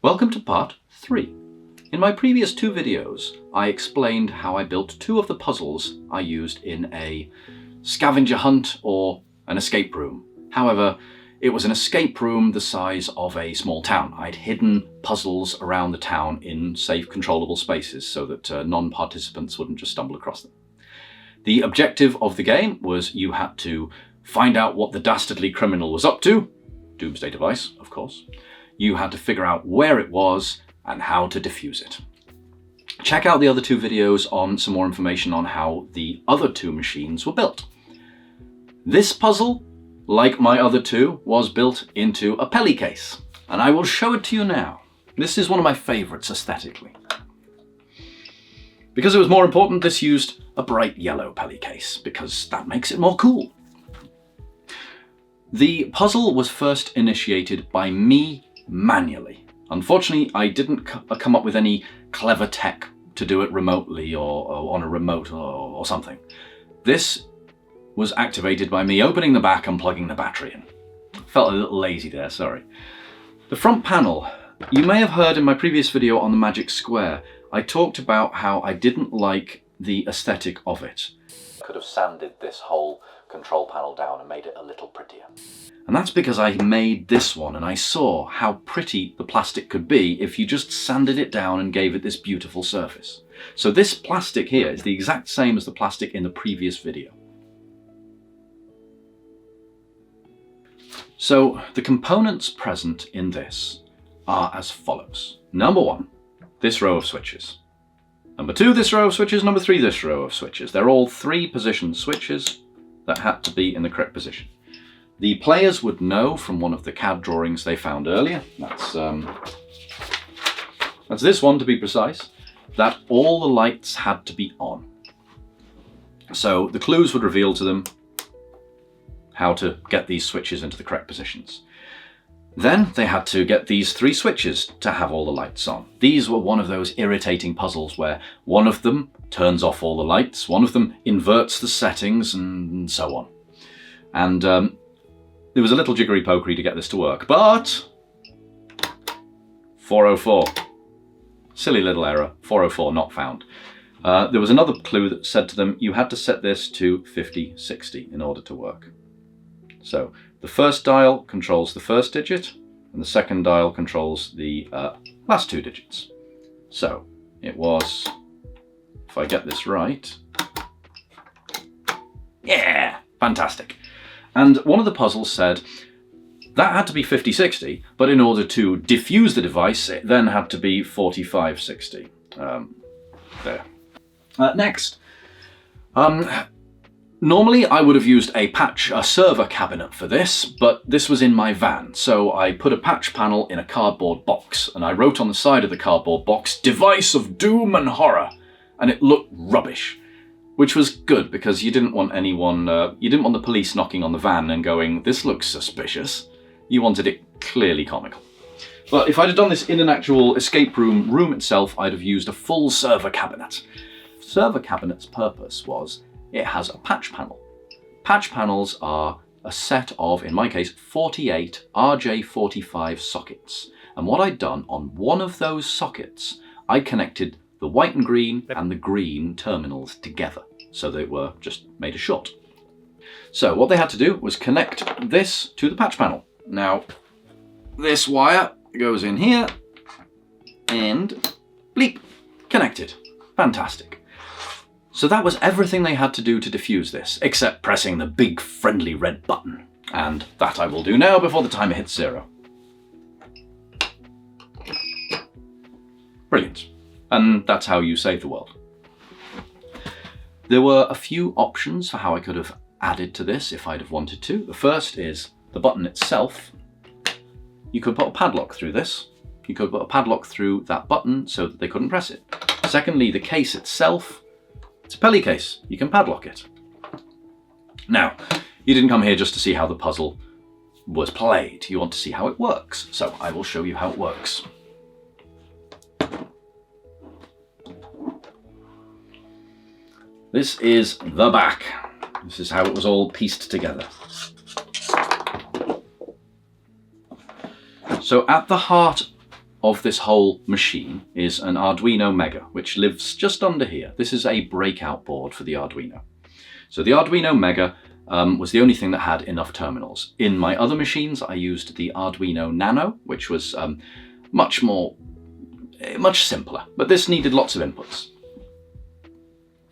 Welcome to part 3. In my previous 2 videos, I explained how I built 2 of the puzzles I used in a scavenger hunt or an escape room. However, it was an escape room the size of a small town. I'd hidden puzzles around the town in safe, controllable spaces so that non-participants wouldn't just stumble across them. The objective of the game was you had to find out what the dastardly criminal was up to, doomsday device, of course. You had to figure out where it was and how to defuse it. Check out the other 2 videos on some more information on how the other 2 machines were built. This puzzle, like my other 2, was built into a Pelly case, and I will show it to you now. This is one of my favorites aesthetically. Because it was more important, this used a bright yellow Pelly case, because that makes it more cool. The puzzle was first initiated by me manually. Unfortunately, I didn't come up with any clever tech to do it remotely or on a remote or something. This was activated by me opening the back and plugging the battery in. Felt a little lazy there, sorry. The front panel. You may have heard in my previous video on the magic square, I talked about how I didn't like the aesthetic of it. I could have sanded this whole control panel down and made it a little prettier. And that's because I made this one and I saw how pretty the plastic could be if you just sanded it down and gave it this beautiful surface. So this plastic here is the exact same as the plastic in the previous video. So the components present in this are as follows. Number 1, this row of switches. Number 2, this row of switches. Number 3, this row of switches. They're all 3-position switches that had to be in the correct position. The players would know from one of the CAD drawings they found earlier, that's this one to be precise, that all the lights had to be on. So the clues would reveal to them how to get these switches into the correct positions. Then they had to get these 3 switches to have all the lights on. These were one of those irritating puzzles where one of them turns off all the lights, one of them inverts the settings, and so on. And there was a little jiggery-pokery to get this to work, but 404. Silly little error, 404 not found. There was another clue that said to them you had to set this to 5060 in order to work. So the first dial controls the first digit, and the second dial controls the last 2 digits. So it was, if I get this right, yeah, fantastic. And one of the puzzles said that had to be 5060, but in order to defuse the device, it then had to be 4560. There. Next. Normally I would have used a server cabinet for this, but this was in my van, so I put a patch panel in a cardboard box, and I wrote on the side of the cardboard box, "Device of Doom and Horror," and it looked rubbish. Which was good, because you didn't want anyone, you didn't want the police knocking on the van and going, "This looks suspicious." You wanted it clearly comical. But if I'd have done this in an actual escape room itself, I'd have used a full server cabinet. Server cabinet's purpose was, it has a patch panel. Patch panels are a set of, in my case, 48 RJ45 sockets. And what I'd done on one of those sockets, I connected the white and green and the green terminals together, so they were just made as short. So what they had to do was connect this to the patch panel. Now, this wire goes in here, and bleep, connected. Fantastic. So that was everything they had to do to defuse this, except pressing the big friendly red button. And that I will do now before the timer hits 0. Brilliant. And that's how you save the world. There were a few options for how I could have added to this if I'd have wanted to. The first is the button itself. You could put a padlock through this. You could put a padlock through that button so that they couldn't press it. Secondly, the case itself. It's a Pelly case. You can padlock it. Now, you didn't come here just to see how the puzzle was played. You want to see how it works. So I will show you how it works. This is the back. This is how it was all pieced together. So at the heart of this whole machine is an Arduino Mega, which lives just under here. This is a breakout board for the Arduino. So the Arduino Mega was the only thing that had enough terminals. In my other machines, I used the Arduino Nano, which was much simpler, but this needed lots of inputs.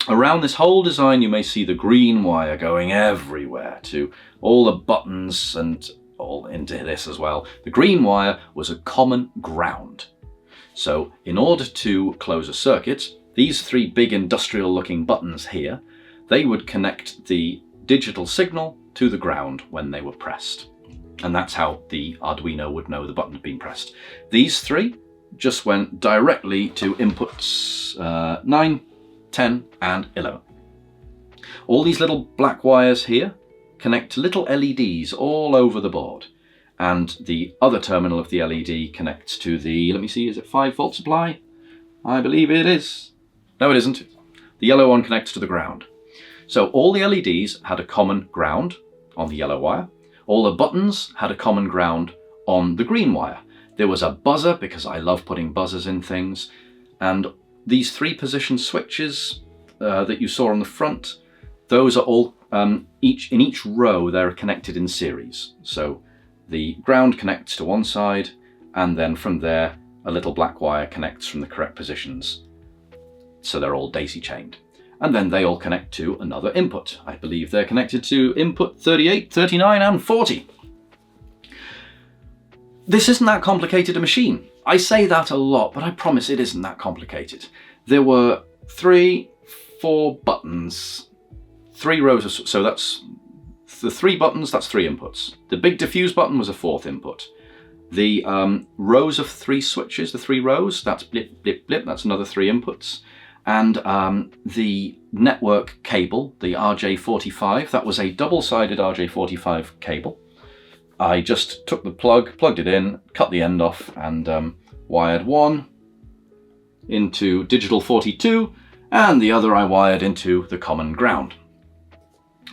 Around this whole design, you may see the green wire going everywhere to all the buttons and all into this as well. The green wire was a common ground. So in order to close a circuit, these three big industrial looking buttons here, they would connect the digital signal to the ground when they were pressed. And that's how the Arduino would know the button had been pressed. These three just went directly to inputs 9, 10 and 11. All these little black wires here connect to little LEDs all over the board, and the other terminal of the LED connects to the, let me see, is it 5-volt supply? I believe it is. No, it isn't. The yellow one connects to the ground. So all the LEDs had a common ground on the yellow wire. All the buttons had a common ground on the green wire. There was a buzzer, because I love putting buzzers in things, and these 3 position switches that you saw on the front, those are all, in each row they're connected in series. So the ground connects to one side, and then from there a little black wire connects from the correct positions. So they're all daisy chained. And then they all connect to another input. I believe they're connected to input 38, 39 and 40. This isn't that complicated a machine. I say that a lot, but I promise it isn't that complicated. There were 3, 4 buttons, 3 rows of, so that's the 3 buttons, that's 3 inputs. The big diffuse button was a 4th input. The rows of 3 switches, the 3 rows, that's blip, blip, blip, that's another 3 inputs. And the network cable, the RJ45, that was a double-sided RJ45 cable. I just took the plug, plugged it in, cut the end off, and wired one into digital 42, and the other I wired into the common ground.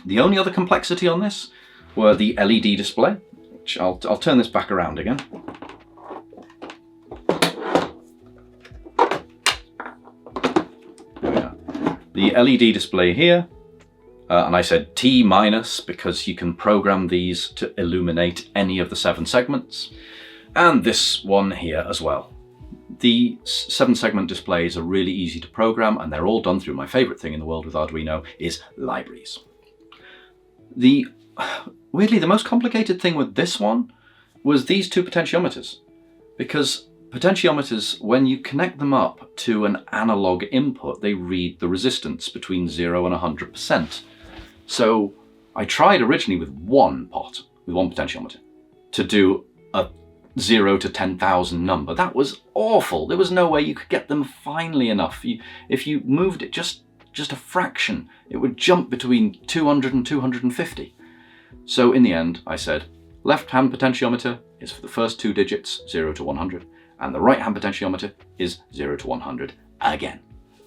The only other complexity on this were the LED display, which I'll turn this back around again. There we are. The LED display here, and I said T- because you can program these to illuminate any of the 7 segments, and this one here as well. The 7-segment displays are really easy to program, and they're all done through my favorite thing in the world with Arduino is libraries. Weirdly, the most complicated thing with this one was these 2 potentiometers, because potentiometers, when you connect them up to an analog input, they read the resistance between 0 and 100%. So I tried originally with one pot, with one potentiometer, to do a 0 to 10,000 number. That was awful. There was no way you could get them finely enough. If you moved it just a fraction, it would jump between 200 and 250. So in the end, I said, left-hand potentiometer is for the first 2 digits, 0 to 100, and the right-hand potentiometer is 0 to 100 again.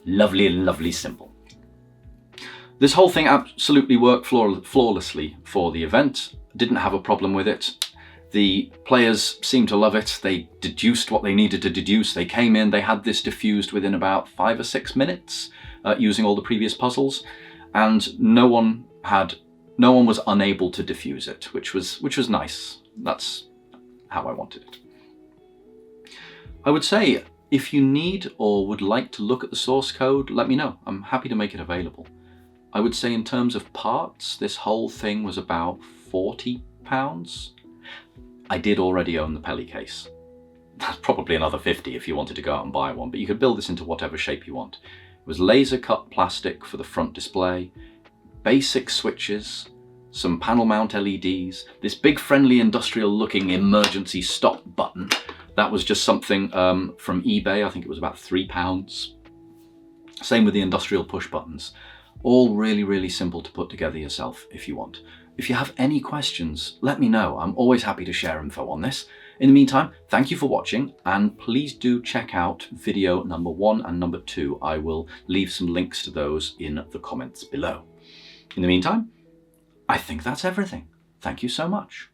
Lovely, lovely simple. This whole thing absolutely worked flawlessly for the event. Didn't have a problem with it. The players seemed to love it. They deduced what they needed to deduce. They came in, they had this diffused within about 5 or 6 minutes using all the previous puzzles, and no one was unable to diffuse it, which was nice. That's how I wanted it. I would say if you need or would like to look at the source code, let me know. I'm happy to make it available. I would say in terms of parts, this whole thing was about £40. I did already own the Pelly case. That's probably another 50 if you wanted to go out and buy one, but you could build this into whatever shape you want. It was laser cut plastic for the front display, basic switches, some panel mount LEDs, this big friendly industrial looking emergency stop button. That was just something from eBay. I think it was about £3. Same with the industrial push buttons. All really, really simple to put together yourself if you want. If you have any questions, let me know. I'm always happy to share info on this. In the meantime, thank you for watching, and please do check out video number 1 and number 2. I will leave some links to those in the comments below. In the meantime, I think that's everything. Thank you so much.